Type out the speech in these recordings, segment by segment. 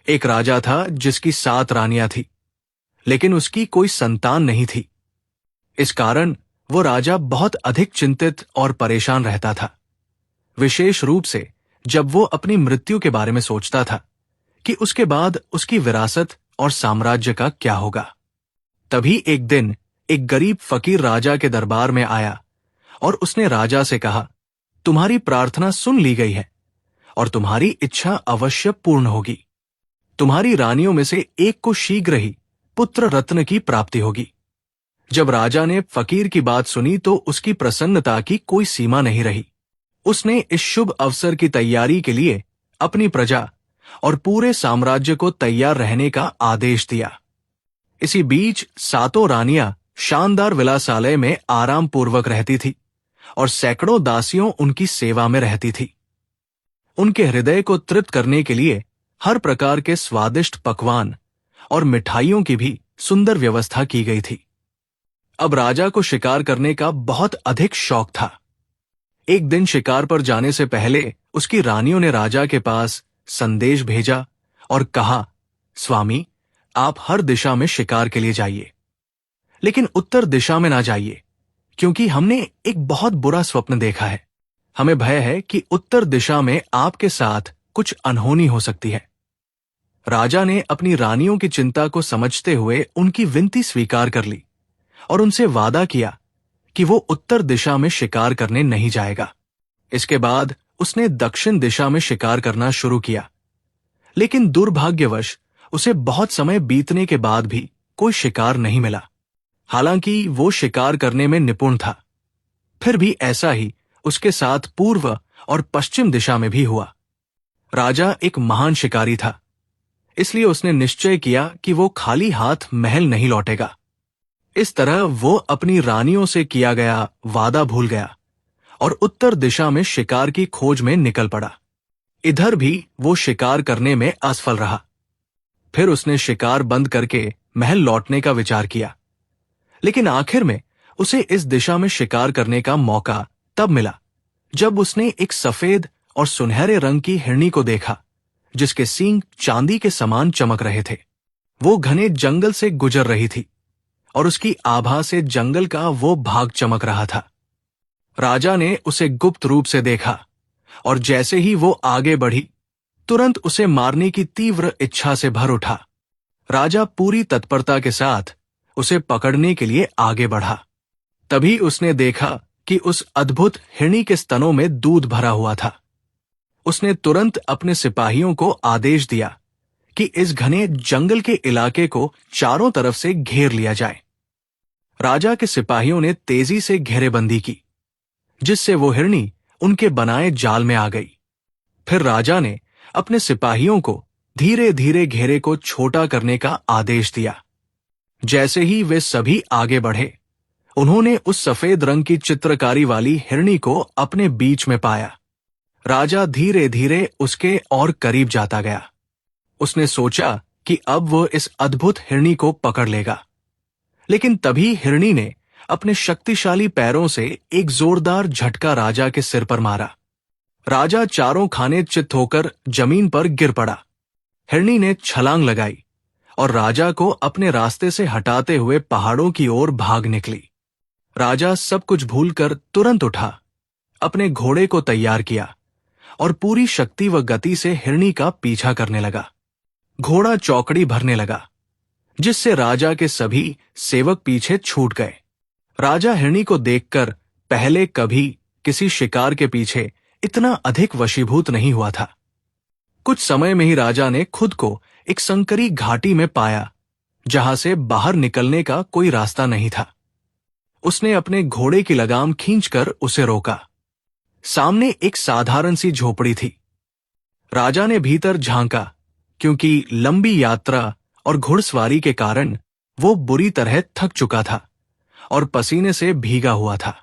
एक राजा था जिसकी 7 रानियां थी, लेकिन उसकी कोई संतान नहीं थी। इस कारण वो राजा बहुत अधिक चिंतित और परेशान रहता था, विशेष रूप से जब वो अपनी मृत्यु के बारे में सोचता था कि उसके बाद उसकी विरासत और साम्राज्य का क्या होगा। तभी एक दिन एक गरीब फकीर राजा के दरबार में आया और उसने राजा से कहा, तुम्हारी प्रार्थना सुन ली गई है और तुम्हारी इच्छा अवश्य पूर्ण होगी। तुम्हारी रानियों में से एक को शीघ्र ही पुत्र रत्न की प्राप्ति होगी। जब राजा ने फकीर की बात सुनी तो उसकी प्रसन्नता की कोई सीमा नहीं रही। उसने इस शुभ अवसर की तैयारी के लिए अपनी प्रजा और पूरे साम्राज्य को तैयार रहने का आदेश दिया। इसी बीच 7 रानियां शानदार विलासालय में आराम पूर्वक रहती थी और सैकड़ों दासियों उनकी सेवा में रहती थी। उनके हृदय को तृप्त करने के लिए हर प्रकार के स्वादिष्ट पकवान और मिठाइयों की भी सुंदर व्यवस्था की गई थी। अब राजा को शिकार करने का बहुत अधिक शौक था। एक दिन शिकार पर जाने से पहले उसकी रानियों ने राजा के पास संदेश भेजा और कहा, स्वामी, आप हर दिशा में शिकार के लिए जाइए, लेकिन उत्तर दिशा में ना जाइए, क्योंकि हमने एक बहुत बुरा स्वप्न देखा है। हमें भय है कि उत्तर दिशा में आपके साथ कुछ अनहोनी हो सकती है। राजा ने अपनी रानियों की चिंता को समझते हुए उनकी विनती स्वीकार कर ली और उनसे वादा किया कि वो उत्तर दिशा में शिकार करने नहीं जाएगा। इसके बाद उसने दक्षिण दिशा में शिकार करना शुरू किया, लेकिन दुर्भाग्यवश उसे बहुत समय बीतने के बाद भी कोई शिकार नहीं मिला। हालांकि वो शिकार करने में निपुण था, फिर भी ऐसा ही उसके साथ पूर्व और पश्चिम दिशा में भी हुआ। राजा एक महान शिकारी था, इसलिए उसने निश्चय किया कि वो खाली हाथ महल नहीं लौटेगा। इस तरह वो अपनी रानियों से किया गया वादा भूल गया और उत्तर दिशा में शिकार की खोज में निकल पड़ा। इधर भी वो शिकार करने में असफल रहा। फिर उसने शिकार बंद करके महल लौटने का विचार किया, लेकिन आखिर में उसे इस दिशा में शिकार करने का मौका तब मिला जब उसने एक सफेद और सुनहरे रंग की हिरनी को देखा, जिसके सींग चांदी के समान चमक रहे थे। वो घने जंगल से गुजर रही थी और उसकी आभा से जंगल का वो भाग चमक रहा था। राजा ने उसे गुप्त रूप से देखा और जैसे ही वो आगे बढ़ी, तुरंत उसे मारने की तीव्र इच्छा से भर उठा। राजा पूरी तत्परता के साथ उसे पकड़ने के लिए आगे बढ़ा। तभी उसने देखा कि उस अद्भुत हिरनी के स्तनों में दूध भरा हुआ था। उसने तुरंत अपने सिपाहियों को आदेश दिया कि इस घने जंगल के इलाके को चारों तरफ से घेर लिया जाए। राजा के सिपाहियों ने तेजी से घेरेबंदी की, जिससे वो हिरनी उनके बनाए जाल में आ गई। फिर राजा ने अपने सिपाहियों को धीरे धीरे घेरे को छोटा करने का आदेश दिया। जैसे ही वे सभी आगे बढ़े, उन्होंने उस सफेद रंग की चित्रकारी वाली हिरनी को अपने बीच में पाया। राजा धीरे धीरे उसके और करीब जाता गया। उसने सोचा कि अब वो इस अद्भुत हिरनी को पकड़ लेगा, लेकिन तभी हिरनी ने अपने शक्तिशाली पैरों से एक जोरदार झटका राजा के सिर पर मारा। राजा चारों खाने चित्त होकर जमीन पर गिर पड़ा। हिरनी ने छलांग लगाई और राजा को अपने रास्ते से हटाते हुए पहाड़ों की ओर भाग निकली। राजा सब कुछ भूलकर तुरंत उठा, अपने घोड़े को तैयार किया और पूरी शक्ति व गति से हिरनी का पीछा करने लगा। घोड़ा चौकड़ी भरने लगा, जिससे राजा के सभी सेवक पीछे छूट गए। राजा हिरनी को देखकर पहले कभी किसी शिकार के पीछे इतना अधिक वशीभूत नहीं हुआ था। कुछ समय में ही राजा ने खुद को एक संकरी घाटी में पाया, जहां से बाहर निकलने का कोई रास्ता नहीं था। उसने अपने घोड़े की लगाम खींचकर उसे रोका। सामने एक साधारण सी झोपड़ी थी। राजा ने भीतर झांका, क्योंकि लंबी यात्रा और घुड़सवारी के कारण वो बुरी तरह थक चुका था और पसीने से भीगा हुआ था।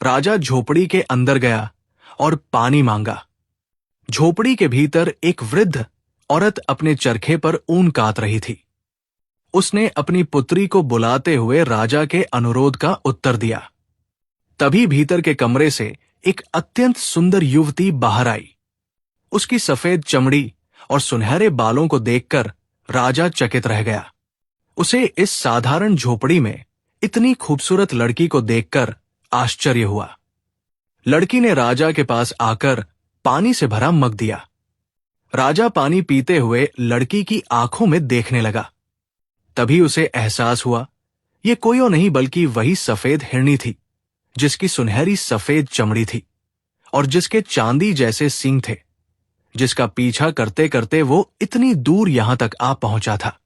राजा झोपड़ी के अंदर गया और पानी मांगा। झोपड़ी के भीतर एक वृद्ध औरत अपने चरखे पर ऊन काट रही थी। उसने अपनी पुत्री को बुलाते हुए राजा के अनुरोध का उत्तर दिया। तभी भीतर के कमरे से एक अत्यंत सुंदर युवती बाहर आई। उसकी सफेद चमड़ी और सुनहरे बालों को देखकर राजा चकित रह गया। उसे इस साधारण झोपड़ी में इतनी खूबसूरत लड़की को देखकर आश्चर्य हुआ। लड़की ने राजा के पास आकर पानी से भरा मग दिया। राजा पानी पीते हुए लड़की की आंखों में देखने लगा। तभी उसे एहसास हुआ ये कोई और नहीं बल्कि वही सफेद हिरनी थी, जिसकी सुनहरी सफेद चमड़ी थी और जिसके चांदी जैसे सींग थे, जिसका पीछा करते करते वो इतनी दूर यहां तक आ पहुंचा था।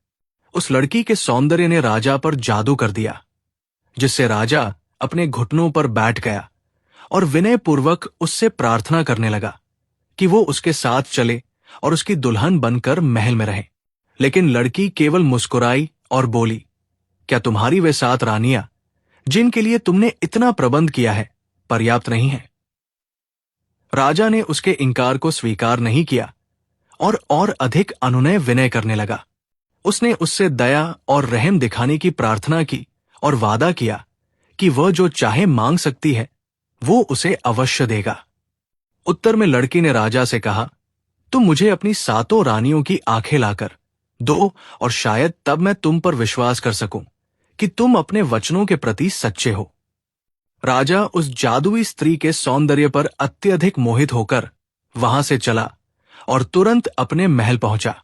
उस लड़की के सौंदर्य ने राजा पर जादू कर दिया, जिससे राजा अपने घुटनों पर बैठ गया और विनयपूर्वक उससे प्रार्थना करने लगा कि वो उसके साथ चले और उसकी दुल्हन बनकर महल में रहे। लेकिन लड़की केवल मुस्कुराई और बोली, क्या तुम्हारी वे 7 रानियां जिनके लिए तुमने इतना प्रबंध किया है पर्याप्त नहीं है? राजा ने उसके इंकार को स्वीकार नहीं किया और अधिक अनुनय विनय करने लगा। उसने उससे दया और रहम दिखाने की प्रार्थना की और वादा किया कि वह जो चाहे मांग सकती है वो उसे अवश्य देगा। उत्तर में लड़की ने राजा से कहा, तुम मुझे अपनी 7 रानियों की आंखें लाकर दो और शायद तब मैं तुम पर विश्वास कर सकूं कि तुम अपने वचनों के प्रति सच्चे हो। राजा उस जादुई स्त्री के सौंदर्य पर अत्यधिक मोहित होकर वहां से चला और तुरंत अपने महल पहुंचा।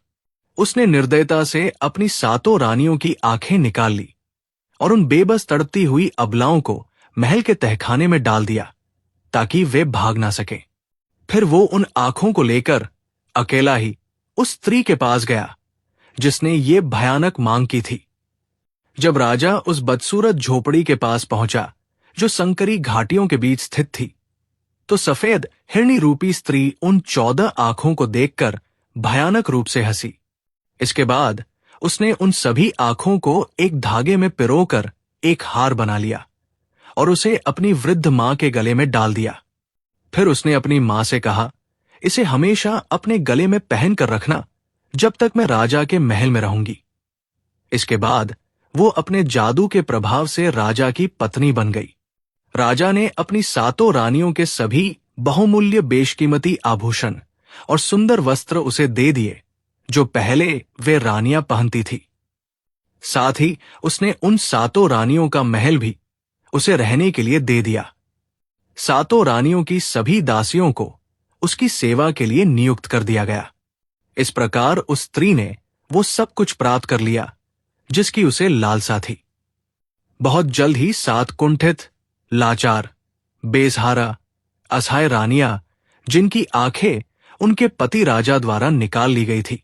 उसने निर्दयता से अपनी 7 रानियों की आंखें निकाल ली और उन बेबस तड़पती हुई अबलाओं को महल के तहखाने में डाल दिया ताकि वे भाग ना सके। फिर वो उन आंखों को लेकर अकेला ही उस स्त्री के पास गया जिसने ये भयानक मांग की थी। जब राजा उस बदसूरत झोपड़ी के पास पहुंचा जो संकरी घाटियों के बीच स्थित थी, तो सफेद हिरनी रूपी स्त्री उन 14 आंखों को देखकर भयानक रूप से हंसी। इसके बाद उसने उन सभी आंखों को एक धागे में पिरोकर एक हार बना लिया और उसे अपनी वृद्ध मां के गले में डाल दिया। फिर उसने अपनी मां से कहा, इसे हमेशा अपने गले में पहन कर रखना जब तक मैं राजा के महल में रहूंगी। इसके बाद वो अपने जादू के प्रभाव से राजा की पत्नी बन गई। राजा ने अपनी 7 रानियों के सभी बहुमूल्य बेशकीमती आभूषण और सुंदर वस्त्र उसे दे दिए जो पहले वे रानियां पहनती थी। साथ ही उसने उन 7 रानियों का महल भी उसे रहने के लिए दे दिया। 7 रानियों की सभी दासियों को उसकी सेवा के लिए नियुक्त कर दिया गया। इस प्रकार उस स्त्री ने वो सब कुछ प्राप्त कर लिया जिसकी उसे लालसा थी। बहुत जल्द ही 7 कुंठित, लाचार, बेसहारा, असहाय रानियां, जिनकी आंखें उनके पति राजा द्वारा निकाल ली गई थी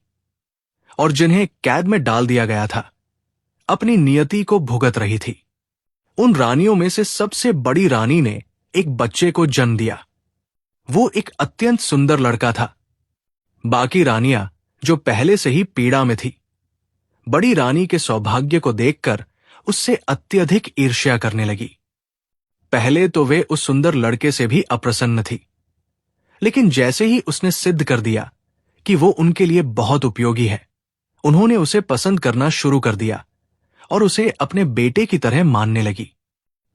और जिन्हें कैद में डाल दिया गया था, अपनी नियति को भुगत रही थी। उन रानियों में से सबसे बड़ी रानी ने एक बच्चे को जन्म दिया। वो एक अत्यंत सुंदर लड़का था। बाकी रानियां जो पहले से ही पीड़ा में थी, बड़ी रानी के सौभाग्य को देखकर उससे अत्यधिक ईर्ष्या करने लगी। पहले तो वे उस सुंदर लड़के से भी अप्रसन्न थी, लेकिन जैसे ही उसने सिद्ध कर दिया कि वो उनके लिए बहुत उपयोगी है, उन्होंने उसे पसंद करना शुरू कर दिया और उसे अपने बेटे की तरह मानने लगी।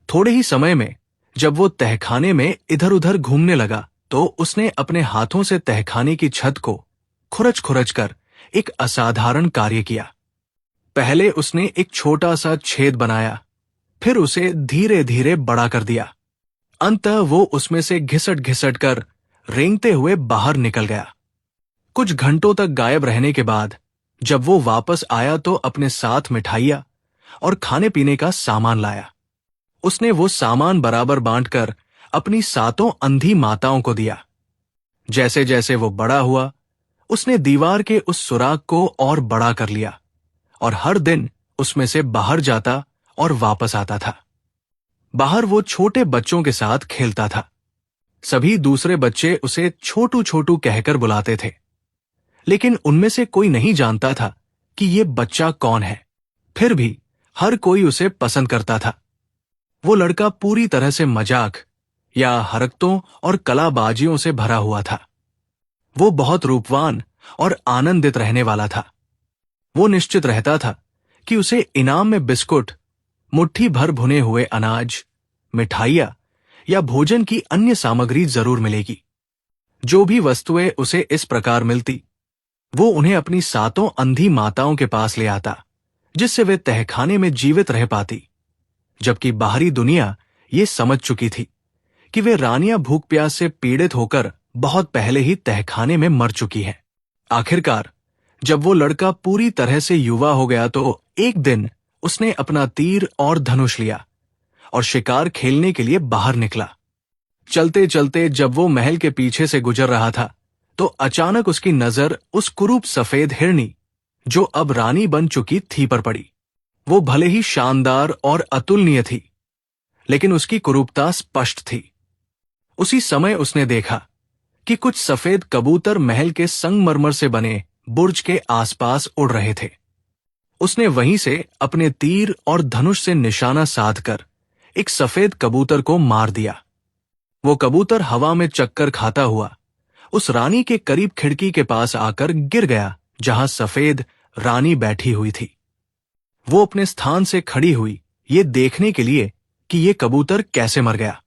थोड़े ही समय में जब वो तहखाने में इधर उधर घूमने लगा तो उसने अपने हाथों से तहखाने की छत को खुरच खुरच कर एक असाधारण कार्य किया। पहले उसने एक छोटा सा छेद बनाया, फिर उसे धीरे धीरे बड़ा कर दिया। अंततः वो उसमें से घिसट घिसट कर रेंगते हुए बाहर निकल गया। कुछ घंटों तक गायब रहने के बाद जब वो वापस आया तो अपने साथ मिठाइयां और खाने पीने का सामान लाया। उसने वो सामान बराबर बांटकर अपनी 7 अंधी माताओं को दिया। जैसे जैसे वो बड़ा हुआ, उसने दीवार के उस सुराग को और बड़ा कर लिया और हर दिन उसमें से बाहर जाता और वापस आता था। बाहर वो छोटे बच्चों के साथ खेलता था। सभी दूसरे बच्चे उसे छोटू छोटू कहकर बुलाते थे, लेकिन उनमें से कोई नहीं जानता था कि ये बच्चा कौन है। फिर भी हर कोई उसे पसंद करता था। वो लड़का पूरी तरह से मजाक या हरकतों और कलाबाजियों से भरा हुआ था। वो बहुत रूपवान और आनंदित रहने वाला था। वो निश्चित रहता था कि उसे इनाम में बिस्कुट, मुट्ठी भर भुने हुए अनाज, मिठाइयां या भोजन की अन्य सामग्री जरूर मिलेगी। जो भी वस्तुएं उसे इस प्रकार मिलती, वो उन्हें अपनी 7 अंधी माताओं के पास ले आता, जिससे वे तहखाने में जीवित रह पाती, जबकि बाहरी दुनिया ये समझ चुकी थी कि वे रानियां भूख प्यास से पीड़ित होकर बहुत पहले ही तहखाने में मर चुकी हैं। आखिरकार जब वो लड़का पूरी तरह से युवा हो गया तो एक दिन उसने अपना तीर और धनुष लिया और शिकार खेलने के लिए बाहर निकला। चलते चलते जब वो महल के पीछे से गुजर रहा था तो अचानक उसकी नजर उस कुरूप सफेद हिरनी, जो अब रानी बन चुकी थी, पर पड़ी। वो भले ही शानदार और अतुलनीय थी, लेकिन उसकी कुरूपता स्पष्ट थी। उसी समय उसने देखा कि कुछ सफेद कबूतर महल के संगमरमर से बने बुर्ज के आसपास उड़ रहे थे। उसने वहीं से अपने तीर और धनुष से निशाना साधकर एक सफेद कबूतर को मार दिया। वो कबूतर हवा में चक्कर खाता हुआ उस रानी के करीब खिड़की के पास आकर गिर गया, जहां सफेद रानी बैठी हुई थी। वो अपने स्थान से खड़ी हुई ये देखने के लिए कि ये कबूतर कैसे मर गया।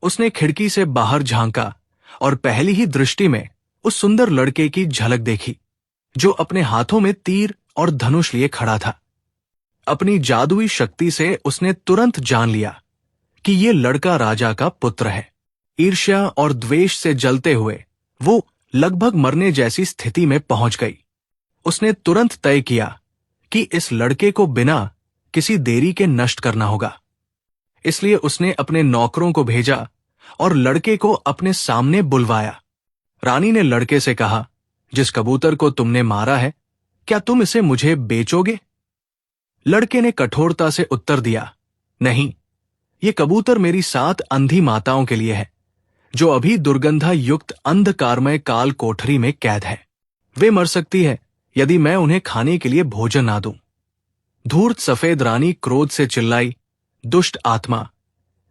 उसने खिड़की से बाहर झांका और पहली ही दृष्टि में उस सुंदर लड़के की झलक देखी, जो अपने हाथों में तीर और धनुष लिए खड़ा था। अपनी जादुई शक्ति से उसने तुरंत जान लिया कि ये लड़का राजा का पुत्र है। ईर्ष्या और द्वेष से जलते हुए वो लगभग मरने जैसी स्थिति में पहुंच गई। उसने तुरंत तय किया कि इस लड़के को बिना किसी देरी के नष्ट करना होगा। इसलिए उसने अपने नौकरों को भेजा और लड़के को अपने सामने बुलवाया। रानी ने लड़के से कहा, जिस कबूतर को तुमने मारा है, क्या तुम इसे मुझे बेचोगे? लड़के ने कठोरता से उत्तर दिया, नहीं, ये कबूतर मेरी 7 अंधी माताओं के लिए है, जो अभी दुर्गंधा युक्त अंधकारमय काल कोठरी में कैद है। वे मर सकती है यदि मैं उन्हें खाने के लिए भोजन ना दूं। धूर्त सफेद रानी क्रोध से चिल्लाई, दुष्ट आत्मा,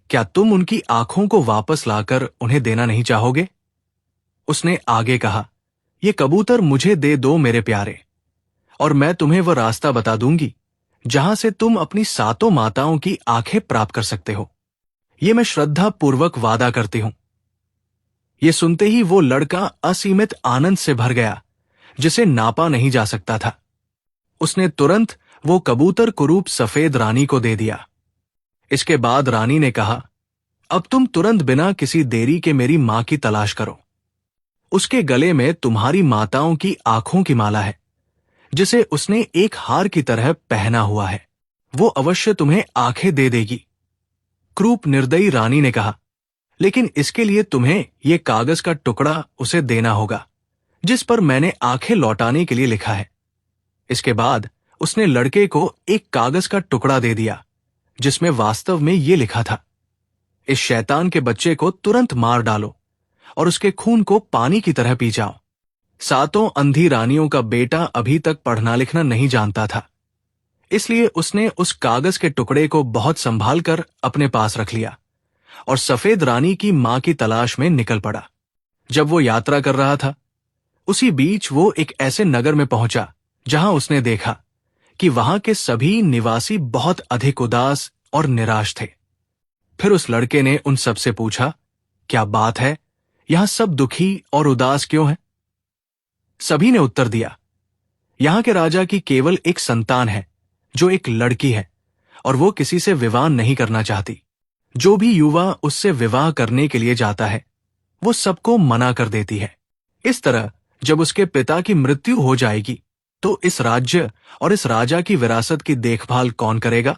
क्या तुम उनकी आंखों को वापस लाकर उन्हें देना नहीं चाहोगे? उसने आगे कहा, ये कबूतर मुझे दे दो मेरे प्यारे, और मैं तुम्हें वह रास्ता बता दूंगी जहां से तुम अपनी 7 माताओं की आंखें प्राप्त कर सकते हो। ये मैं श्रद्धा पूर्वक वादा करती हूं। ये सुनते ही वो लड़का असीमित आनंद से भर गया, जिसे नापा नहीं जा सकता था। उसने तुरंत वो कबूतर कुरूप सफेद रानी को दे दिया। इसके बाद रानी ने कहा, अब तुम तुरंत बिना किसी देरी के मेरी मां की तलाश करो। उसके गले में तुम्हारी माताओं की आंखों की माला है, जिसे उसने एक हार की तरह पहना हुआ है। वो अवश्य तुम्हें आंखें दे देगी। क्रूप निर्दयी रानी ने कहा, लेकिन इसके लिए तुम्हें ये कागज का टुकड़ा उसे देना होगा, जिस पर मैंने आंखें लौटाने के लिए लिखा है। इसके बाद उसने लड़के को एक कागज का टुकड़ा दे दिया, जिसमें वास्तव में ये लिखा था, इस शैतान के बच्चे को तुरंत मार डालो और उसके खून को पानी की तरह पी जाओ। 7 अंधी रानियों का बेटा अभी तक पढ़ना लिखना नहीं जानता था, इसलिए उसने उस कागज के टुकड़े को बहुत संभाल कर अपने पास रख लिया और सफेद रानी की मां की तलाश में निकल पड़ा। जब वो यात्रा कर रहा था, उसी बीच वो एक ऐसे नगर में पहुंचा जहां उसने देखा कि वहां के सभी निवासी बहुत अधिक उदास और निराश थे। फिर उस लड़के ने उन सब से पूछा, क्या बात है, यहां सब दुखी और उदास क्यों हैं? सभी ने उत्तर दिया, यहां के राजा की केवल एक संतान है, जो एक लड़की है, और वो किसी से विवाह नहीं करना चाहती। जो भी युवा उससे विवाह करने के लिए जाता है, वो सबको मना कर देती है। इस तरह जब उसके पिता की मृत्यु हो जाएगी, तो इस राज्य और इस राजा की विरासत की देखभाल कौन करेगा?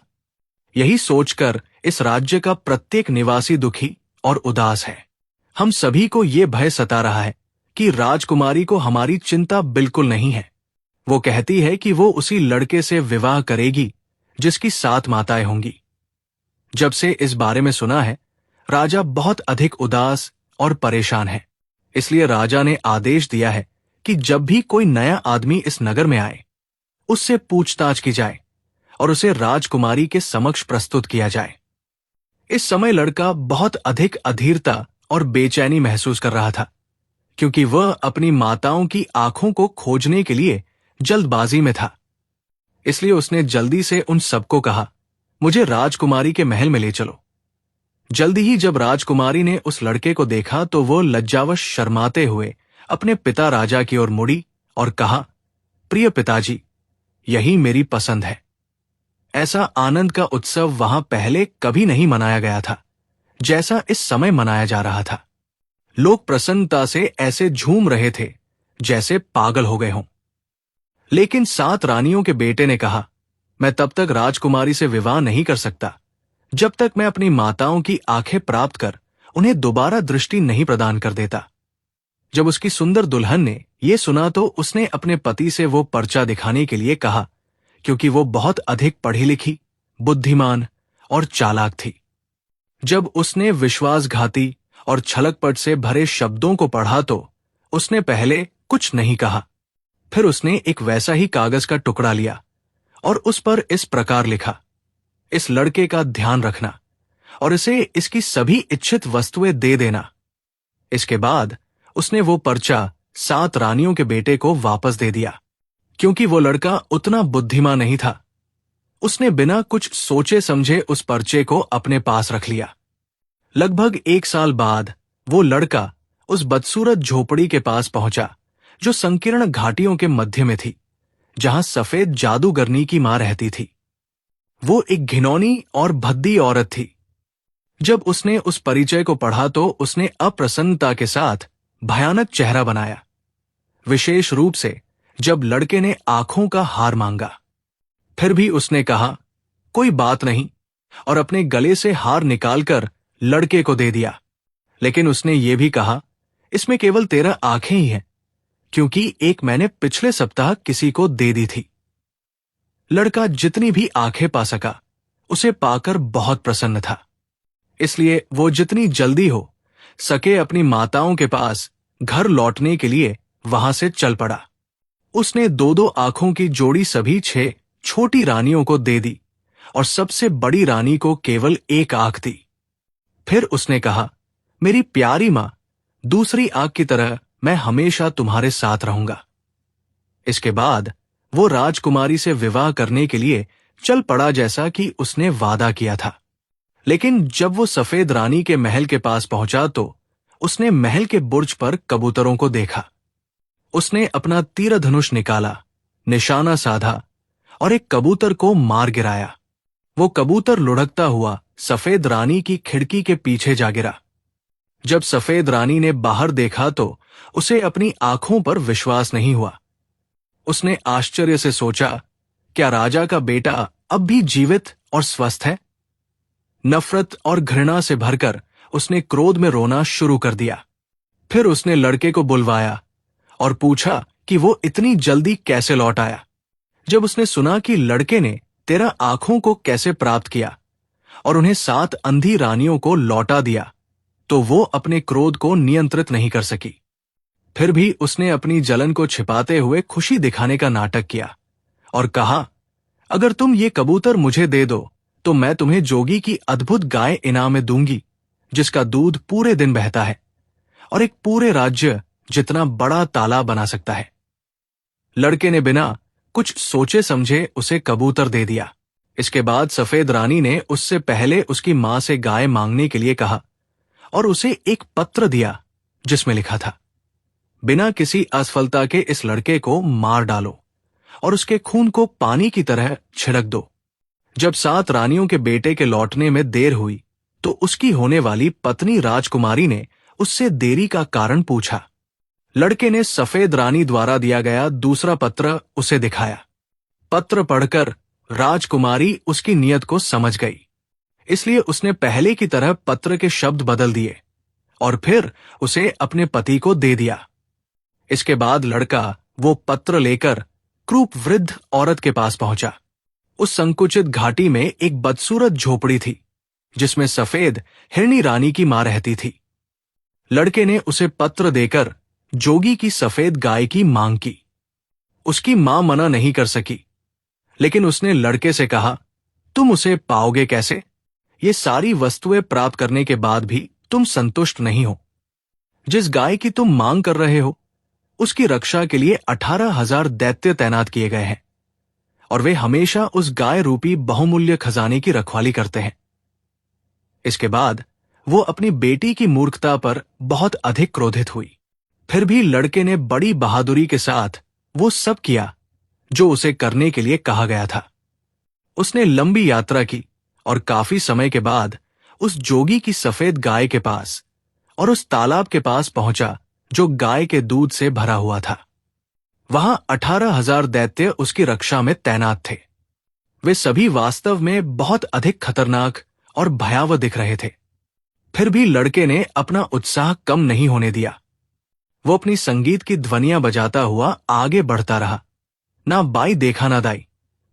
यही सोचकर इस राज्य का प्रत्येक निवासी दुखी और उदास है। हम सभी को ये भय सता रहा है कि राजकुमारी को हमारी चिंता बिल्कुल नहीं है। वो कहती है कि वो उसी लड़के से विवाह करेगी जिसकी 7 माताएं होंगी। जब से इस बारे में सुना है, राजा बहुत अधिक उदास और परेशान है। इसलिए राजा ने आदेश दिया है कि जब भी कोई नया आदमी इस नगर में आए, उससे पूछताछ की जाए और उसे राजकुमारी के समक्ष प्रस्तुत किया जाए। इस समय लड़का बहुत अधिक अधीरता और बेचैनी महसूस कर रहा था, क्योंकि वह अपनी माताओं की आंखों को खोजने के लिए जल्दबाजी में था। इसलिए उसने जल्दी से उन सबको कहा, मुझे राजकुमारी के महल में ले चलो। जल्दी ही जब राजकुमारी ने उस लड़के को देखा तो वो लज्जावश शर्माते हुए अपने पिता राजा की ओर मुड़ी और कहा, प्रिय पिताजी, यही मेरी पसंद है। ऐसा आनंद का उत्सव वहां पहले कभी नहीं मनाया गया था जैसा इस समय मनाया जा रहा था। लोग प्रसन्नता से ऐसे झूम रहे थे जैसे पागल हो गए हों। लेकिन 7 रानियों के बेटे ने कहा, मैं तब तक राजकुमारी से विवाह नहीं कर सकता जब तक मैं अपनी माताओं की आंखें प्राप्त कर उन्हें दोबारा दृष्टि नहीं प्रदान कर देता। जब उसकी सुंदर दुल्हन ने यह सुना तो उसने अपने पति से वो पर्चा दिखाने के लिए कहा, क्योंकि वो बहुत अधिक पढ़ी लिखी, बुद्धिमान और चालाक थी। जब उसने विश्वासघाती और छलकपट से भरे शब्दों को पढ़ा तो उसने पहले कुछ नहीं कहा। फिर उसने एक वैसा ही कागज का टुकड़ा लिया और उस पर इस प्रकार लिखा, इस लड़के का ध्यान रखना और इसे इसकी सभी इच्छित वस्तुएं दे देना। इसके बाद उसने वो पर्चा 7 रानियों के बेटे को वापस दे दिया। क्योंकि वो लड़का उतना बुद्धिमान नहीं था, उसने बिना कुछ सोचे समझे उस पर्चे को अपने पास रख लिया। लगभग 1 साल बाद वो लड़का उस बदसूरत झोपड़ी के पास पहुंचा जो संकीर्ण घाटियों के मध्य में थी, जहां सफेद जादूगरनी की मां रहती थी। वो एक घिनौनी और भद्दी औरत थी। जब उसने उस परिचय को पढ़ा तो उसने अप्रसन्नता के साथ भयानक चेहरा बनाया, विशेष रूप से जब लड़के ने आंखों का हार मांगा। फिर भी उसने कहा, कोई बात नहीं, और अपने गले से हार निकालकर लड़के को दे दिया। लेकिन उसने ये भी कहा, इसमें केवल 13 आंखें ही हैं, क्योंकि एक मैंने पिछले सप्ताह किसी को दे दी थी। लड़का जितनी भी आंखें पा सका उसे पाकर बहुत प्रसन्न था, इसलिए वो जितनी जल्दी हो सके अपनी माताओं के पास घर लौटने के लिए वहां से चल पड़ा। उसने 2-2 आंखों की जोड़ी सभी 6 छोटी रानियों को दे दी और सबसे बड़ी रानी को केवल 1 आंख दी। फिर उसने कहा, मेरी प्यारी मां, दूसरी आंख की तरह मैं हमेशा तुम्हारे साथ रहूंगा। इसके बाद वो राजकुमारी से विवाह करने के लिए चल पड़ा जैसा कि उसने वादा किया था। लेकिन जब वो सफेद रानी के महल के पास पहुंचा तो उसने महल के बुर्ज पर कबूतरों को देखा। उसने अपना तीरधनुष निकाला, निशाना साधा और एक कबूतर को मार गिराया। वो कबूतर लुढ़कता हुआ सफेद रानी की खिड़की के पीछे जा गिरा। जब सफेद रानी ने बाहर देखा तो उसे अपनी आंखों पर विश्वास नहीं हुआ। उसने आश्चर्य से सोचा, क्या राजा का बेटा अब भी जीवित और स्वस्थ है? नफरत और घृणा से भरकर उसने क्रोध में रोना शुरू कर दिया। फिर उसने लड़के को बुलवाया और पूछा कि वो इतनी जल्दी कैसे लौट आया। जब उसने सुना कि लड़के ने 13 आंखों को कैसे प्राप्त किया और उन्हें 7 अंधी रानियों को लौटा दिया, तो वो अपने क्रोध को नियंत्रित नहीं कर सकी। फिर भी उसने अपनी जलन को छिपाते हुए खुशी दिखाने का नाटक किया और कहा, अगर तुम ये कबूतर मुझे दे दो तो मैं तुम्हें जोगी की अद्भुत गाय इनाम में दूंगी, जिसका दूध पूरे दिन बहता है और एक पूरे राज्य जितना बड़ा तालाब बना सकता है। लड़के ने बिना कुछ सोचे समझे उसे कबूतर दे दिया। इसके बाद सफेद रानी ने उससे पहले उसकी मां से गाय मांगने के लिए कहा और उसे एक पत्र दिया जिसमें लिखा था, बिना किसी असफलता के इस लड़के को मार डालो और उसके खून को पानी की तरह छिड़क दो। जब 7 रानियों के बेटे के लौटने में देर हुई तो उसकी होने वाली पत्नी राजकुमारी ने उससे देरी का कारण पूछा। लड़के ने सफेद रानी द्वारा दिया गया दूसरा पत्र उसे दिखाया। पत्र पढ़कर राजकुमारी उसकी नीयत को समझ गई, इसलिए उसने पहले की तरह पत्र के शब्द बदल दिए और फिर उसे अपने पति को दे दिया। इसके बाद लड़का वो पत्र लेकर क्रूप वृद्ध औरत के पास पहुंचा। उस संकुचित घाटी में एक बदसूरत झोपड़ी थी जिसमें सफेद हिरनी रानी की मां रहती थी। लड़के ने उसे पत्र देकर जोगी की सफेद गाय की मांग की। उसकी मां मना नहीं कर सकी, लेकिन उसने लड़के से कहा, तुम उसे पाओगे कैसे? ये सारी वस्तुएं प्राप्त करने के बाद भी तुम संतुष्ट नहीं हो। जिस गाय की तुम मांग कर रहे हो उसकी रक्षा के लिए 18,000 दैत्य तैनात किए गए हैं और वे हमेशा उस गाय रूपी बहुमूल्य खजाने की रखवाली करते हैं। इसके बाद वो अपनी बेटी की मूर्खता पर बहुत अधिक क्रोधित हुई। फिर भी लड़के ने बड़ी बहादुरी के साथ वो सब किया जो उसे करने के लिए कहा गया था। उसने लंबी यात्रा की और काफी समय के बाद उस जोगी की सफेद गाय के पास और उस तालाब के पास पहुंचा जो गाय के दूध से भरा हुआ था। वहां 18,000 दैत्य उसकी रक्षा में तैनात थे। वे सभी वास्तव में बहुत अधिक खतरनाक और भयावह दिख रहे थे। फिर भी लड़के ने अपना उत्साह कम नहीं होने दिया। वो अपनी संगीत की ध्वनियां बजाता हुआ आगे बढ़ता रहा। ना बाई देखा ना दाई,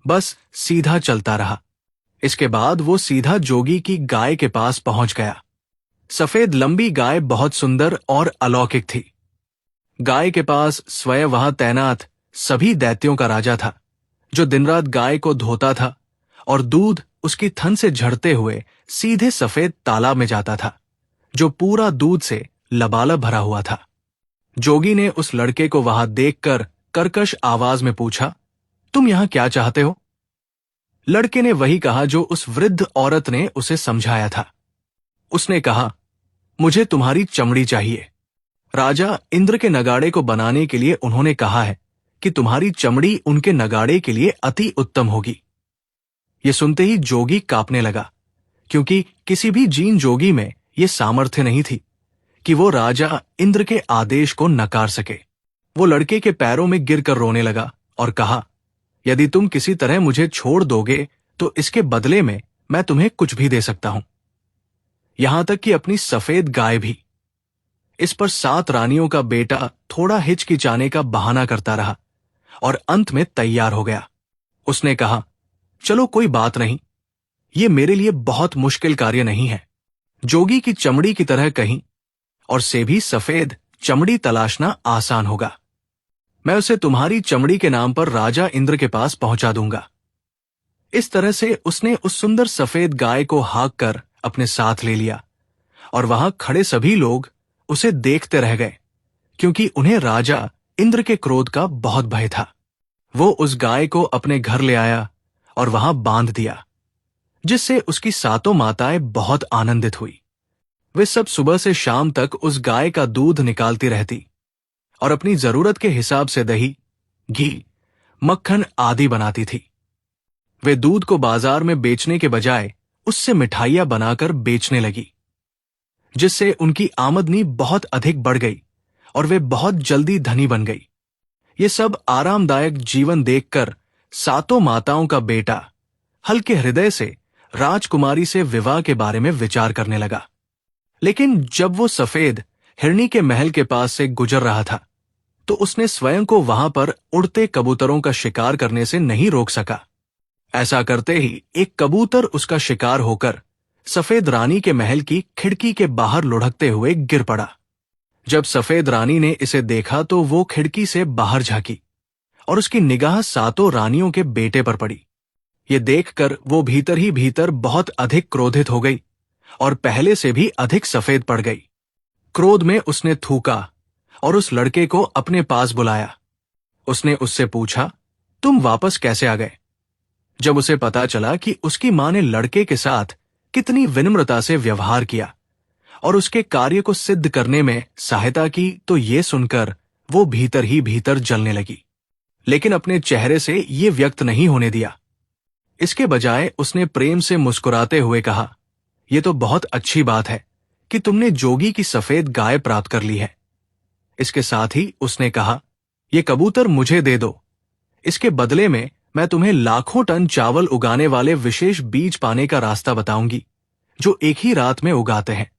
बस सीधा चलता रहा। इसके बाद वो सीधा जोगी की गाय के पास पहुंच गया। सफेद लंबी गाय बहुत सुंदर और अलौकिक थी। गाय के पास स्वयं वहां तैनात सभी दैत्यों का राजा था, जो दिन रात गाय को धोता था और दूध उसकी थन से झड़ते हुए सीधे सफेद तालाब में जाता था, जो पूरा दूध से लबालब भरा हुआ था। जोगी ने उस लड़के को वहां देखकर कर्कश आवाज में पूछा, तुम यहां क्या चाहते हो? लड़के ने वही कहा जो उस वृद्ध औरत ने उसे समझाया था। उसने कहा, मुझे तुम्हारी चमड़ी चाहिए। राजा इंद्र के नगाड़े को बनाने के लिए उन्होंने कहा है कि तुम्हारी चमड़ी उनके नगाड़े के लिए अति उत्तम होगी। यह सुनते ही जोगी कांपने लगा, क्योंकि किसी भी जीन जोगी में यह सामर्थ्य नहीं थी कि वो राजा इंद्र के आदेश को नकार सके। वो लड़के के पैरों में गिरकर रोने लगा और कहा, यदि तुम किसी तरह मुझे छोड़ दोगे तो इसके बदले में मैं तुम्हें कुछ भी दे सकता हूं, यहां तक कि अपनी सफेद गाय भी। इस पर 7 रानियों का बेटा थोड़ा हिचकिचाने का बहाना करता रहा और अंत में तैयार हो गया। उसने कहा, चलो कोई बात नहीं, ये मेरे लिए बहुत मुश्किल कार्य नहीं है। जोगी की चमड़ी की तरह कहीं और से भी सफेद चमड़ी तलाशना आसान होगा। मैं उसे तुम्हारी चमड़ी के नाम पर राजा इंद्र के पास पहुंचा दूंगा। इस तरह से उसने उस सुंदर सफेद गाय को हाँक कर अपने साथ ले लिया और वहां खड़े सभी लोग उसे देखते रह गए, क्योंकि उन्हें राजा इंद्र के क्रोध का बहुत भय था। वो उस गाय को अपने घर ले आया और वहां बांध दिया, जिससे उसकी 7 माताएं बहुत आनंदित हुई। वे सब सुबह से शाम तक उस गाय का दूध निकालती रहती और अपनी जरूरत के हिसाब से दही, घी, मक्खन आदि बनाती थी। वे दूध को बाजार में बेचने के बजाय उससे मिठाइयां बनाकर बेचने लगी, जिससे उनकी आमदनी बहुत अधिक बढ़ गई और वे बहुत जल्दी धनी बन गई। ये सब आरामदायक जीवन देखकर 7 माताओं का बेटा हल्के हृदय से राजकुमारी से विवाह के बारे में विचार करने लगा। लेकिन जब वो सफेद हिरनी के महल के पास से गुजर रहा था, तो उसने स्वयं को वहां पर उड़ते कबूतरों का शिकार करने से नहीं रोक सका। ऐसा करते ही एक कबूतर उसका शिकार होकर सफेद रानी के महल की खिड़की के बाहर लुढ़कते हुए गिर पड़ा। जब सफेद रानी ने इसे देखा तो वो खिड़की से बाहर झांकी और उसकी निगाह 7 रानियों के बेटे पर पड़ी। ये देखकर वो भीतर ही भीतर बहुत अधिक क्रोधित हो गई और पहले से भी अधिक सफेद पड़ गई। क्रोध में उसने थूका और उस लड़के को अपने पास बुलाया। उसने उससे पूछा, तुम वापस कैसे आ गए? जब उसे पता चला कि उसकी मां ने लड़के के साथ कितनी विनम्रता से व्यवहार किया और उसके कार्य को सिद्ध करने में सहायता की, तो ये सुनकर वो भीतर ही भीतर जलने लगी, लेकिन अपने चेहरे से ये व्यक्त नहीं होने दिया। इसके बजाय उसने प्रेम से मुस्कुराते हुए कहा, यह तो बहुत अच्छी बात है कि तुमने जोगी की सफेद गाय प्राप्त कर ली है। इसके साथ ही उसने कहा, यह कबूतर मुझे दे दो। इसके बदले में मैं तुम्हें लाखों टन चावल उगाने वाले विशेष बीज पाने का रास्ता बताऊंगी, जो एक ही रात में उगाते हैं।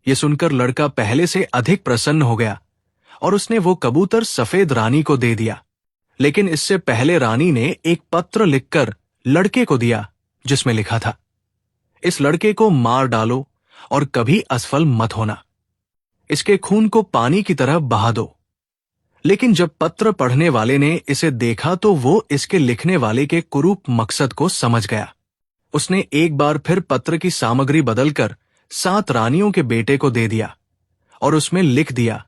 यह सुनकर लड़का पहले से अधिक प्रसन्न हो गया और उसने वो कबूतर सफेद रानी को दे दिया। लेकिन इससे पहले रानी ने एक पत्र लिखकर लड़के को दिया, जिसमें लिखा था, इस लड़के को मार डालो और कभी असफल मत होना। इसके खून को पानी की तरह बहा दो। लेकिन जब पत्र पढ़ने वाले ने इसे देखा तो वो इसके लिखने वाले के कुरूप मकसद को समझ गया। उसने एक बार फिर पत्र की सामग्री बदलकर 7 रानियों के बेटे को दे दिया और उसमें लिख दिया,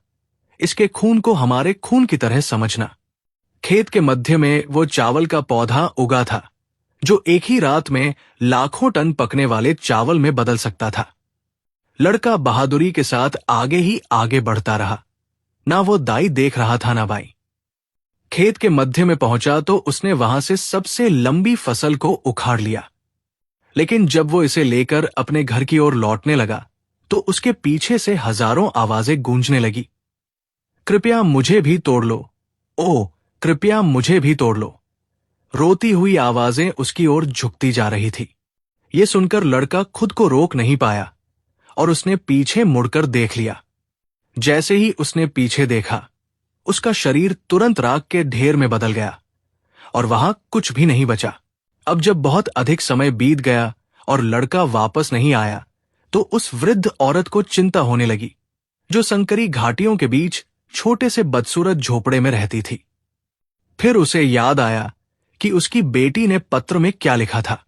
इसके खून को हमारे खून की तरह समझना। खेत के मध्य में वो चावल का पौधा उगा था, जो एक ही रात में लाखों टन पकने वाले चावल में बदल सकता था। लड़का बहादुरी के साथ आगे ही आगे बढ़ता रहा। ना वो दाई देख रहा था ना बाई। खेत के मध्य में पहुंचा तो उसने वहां से सबसे लंबी फसल को उखाड़ लिया। लेकिन जब वो इसे लेकर अपने घर की ओर लौटने लगा तो उसके पीछे से हजारों आवाजें गूंजने लगी। कृपया मुझे भी तोड़ लो, ओ कृपया मुझे भी तोड़ लो। रोती हुई आवाजें उसकी ओर झुकती जा रही थी। ये सुनकर लड़का खुद को रोक नहीं पाया और उसने पीछे मुड़कर देख लिया। जैसे ही उसने पीछे देखा, उसका शरीर तुरंत राख के ढेर में बदल गया और वहां कुछ भी नहीं बचा। अब जब बहुत अधिक समय बीत गया और लड़का वापस नहीं आया तो उस वृद्ध औरत को चिंता होने लगी, जो संकरी घाटियों के बीच छोटे से बदसूरत झोपड़े में रहती थी। फिर उसे याद आया कि उसकी बेटी ने पत्र में क्या लिखा था,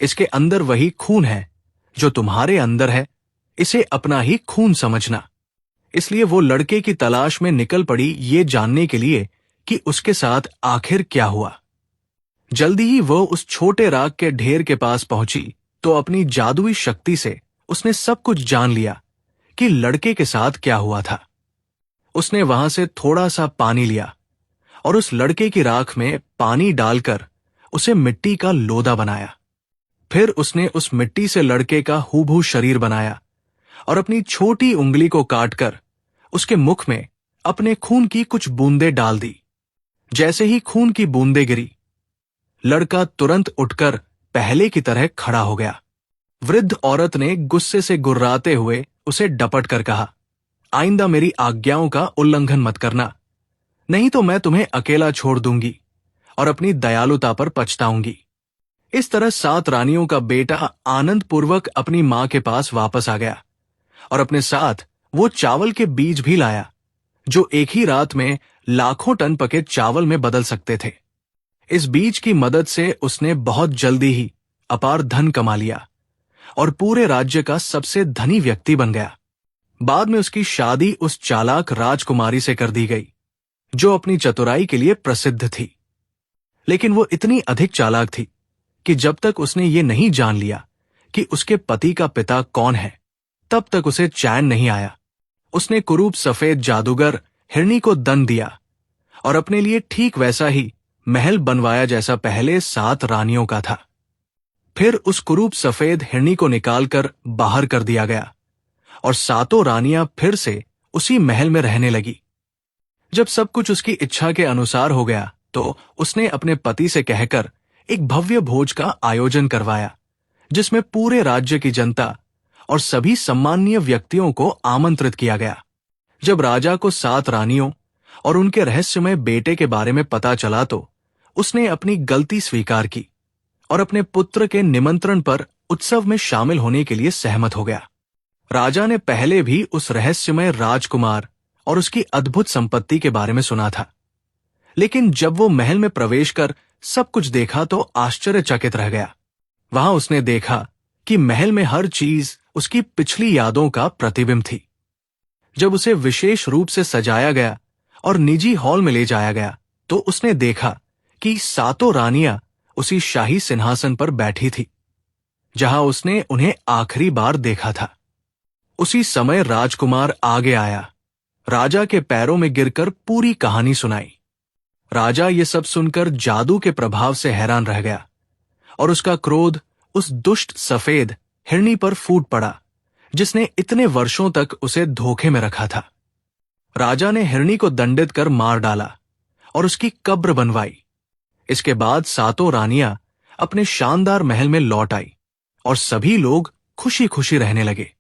इसके अंदर वही खून है जो तुम्हारे अंदर है, इसे अपना ही खून समझना। इसलिए वो लड़के की तलाश में निकल पड़ी, ये जानने के लिए कि उसके साथ आखिर क्या हुआ। जल्दी ही वो उस छोटे राख के ढेर के पास पहुंची तो अपनी जादुई शक्ति से उसने सब कुछ जान लिया कि लड़के के साथ क्या हुआ था। उसने वहां से थोड़ा सा पानी लिया और उस लड़के की राख में पानी डालकर उसे मिट्टी का लोदा बनाया। फिर उसने उस मिट्टी से लड़के का हूबहू शरीर बनाया और अपनी छोटी उंगली को काटकर उसके मुख में अपने खून की कुछ बूंदें डाल दी। जैसे ही खून की बूंदें गिरी, लड़का तुरंत उठकर पहले की तरह खड़ा हो गया। वृद्ध औरत ने गुस्से से गुर्राते हुए उसे डपट कर कहा, आइंदा मेरी आज्ञाओं का उल्लंघन मत करना, नहीं तो मैं तुम्हें अकेला छोड़ दूंगी और अपनी दयालुता पर पछताऊंगी। इस तरह 7 रानियों का बेटा आनंद पूर्वक अपनी मां के पास वापस आ गया और अपने साथ वो चावल के बीज भी लाया, जो एक ही रात में लाखों टन पके चावल में बदल सकते थे। इस बीज की मदद से उसने बहुत जल्दी ही अपार धन कमा लिया और पूरे राज्य का सबसे धनी व्यक्ति बन गया। बाद में उसकी शादी उस चालाक राजकुमारी से कर दी गई, जो अपनी चतुराई के लिए प्रसिद्ध थी। लेकिन वो इतनी अधिक चालाक थी कि जब तक उसने ये नहीं जान लिया कि उसके पति का पिता कौन है, तब तक उसे चैन नहीं आया। उसने कुरूप सफेद जादूगर हिरनी को दंड दिया और अपने लिए ठीक वैसा ही महल बनवाया जैसा पहले 7 रानियों का था। फिर उस कुरूप सफेद हिरनी को निकालकर बाहर कर दिया गया और 7 रानियां फिर से उसी महल में रहने लगी। जब सब कुछ उसकी इच्छा के अनुसार हो गया तो उसने अपने पति से कहकर एक भव्य भोज का आयोजन करवाया, जिसमें पूरे राज्य की जनता और सभी सम्माननीय व्यक्तियों को आमंत्रित किया गया। जब राजा को 7 रानियों और उनके रहस्यमय बेटे के बारे में पता चला तो उसने अपनी गलती स्वीकार की और अपने पुत्र के निमंत्रण पर उत्सव में शामिल होने के लिए सहमत हो गया। राजा ने पहले भी उस रहस्यमय राजकुमार और उसकी अद्भुत संपत्ति के बारे में सुना था, लेकिन जब वो महल में प्रवेश कर सब कुछ देखा तो आश्चर्यचकित रह गया। वहां उसने देखा कि महल में हर चीज उसकी पिछली यादों का प्रतिबिंब थी। जब उसे विशेष रूप से सजाया गया और निजी हॉल में ले जाया गया तो उसने देखा कि 7 रानियां उसी शाही सिंहासन पर बैठी थी, जहां उसने उन्हें आखिरी बार देखा था। उसी समय राजकुमार आगे आया, राजा के पैरों में गिरकर पूरी कहानी सुनाई। राजा ये सब सुनकर जादू के प्रभाव से हैरान रह गया और उसका क्रोध उस दुष्ट सफेद हिरनी पर फूट पड़ा, जिसने इतने वर्षों तक उसे धोखे में रखा था। राजा ने हिरनी को दंडित कर मार डाला और उसकी कब्र बनवाई। इसके बाद 7 रानियां अपने शानदार महल में लौट आई और सभी लोग खुशी खुशी रहने लगे।